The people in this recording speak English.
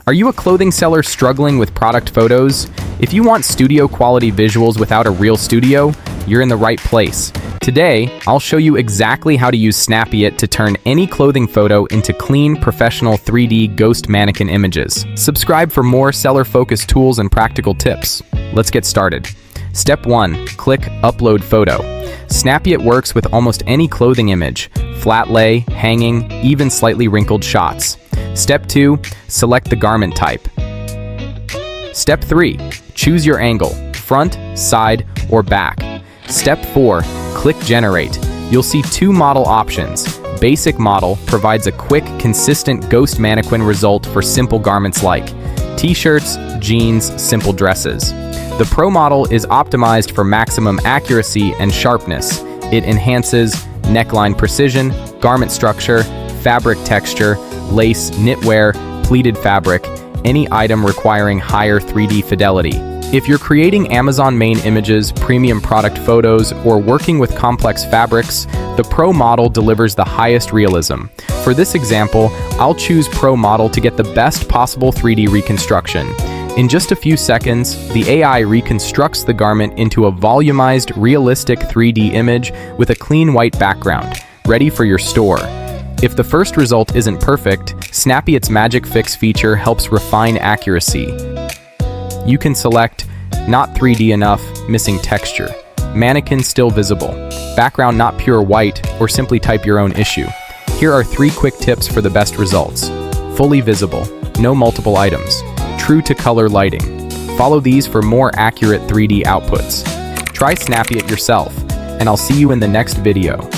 Are you a clothing seller struggling with product photos? If you want studio quality visuals without a real studio, you're in the right place. Today, I'll show you exactly how to use Snappyit to turn any clothing photo into clean, professional 3D ghost mannequin images. Subscribe for more seller-focused tools and practical tips. Let's get started. Step 1. Click Upload Photo. Snappyit works with almost any clothing image, flat lay, hanging, even slightly wrinkled shots. Step 2. Select the garment type. Step 3. Choose your angle, front, side, or back. Step 4. Click Generate. You'll see two model options. Basic Model provides a quick, consistent ghost mannequin result for simple garments like t-shirts, jeans, simple dresses. The Pro Model is optimized for maximum accuracy and sharpness. It enhances neckline precision, garment structure, fabric texture, lace, knitwear, pleated fabric, any item requiring higher 3D fidelity. If you're creating Amazon main images, premium product photos, or working with complex fabrics, the Pro Model delivers the highest realism. For this example, I'll choose Pro Model to get the best possible 3D reconstruction. In just a few seconds, the AI reconstructs the garment into a volumized, realistic 3D image with a clean white background, ready for your store. If the first result isn't perfect, Snappyit's Magic Fix feature helps refine accuracy. You can select Not 3D enough, missing texture, Mannequin still visible, Background not pure white, or simply type your own issue. Here are 3 quick tips for the best results. Fully visible, no multiple items, true to color lighting. Follow these for more accurate 3D outputs. Try Snappyit yourself, and I'll see you in the next video.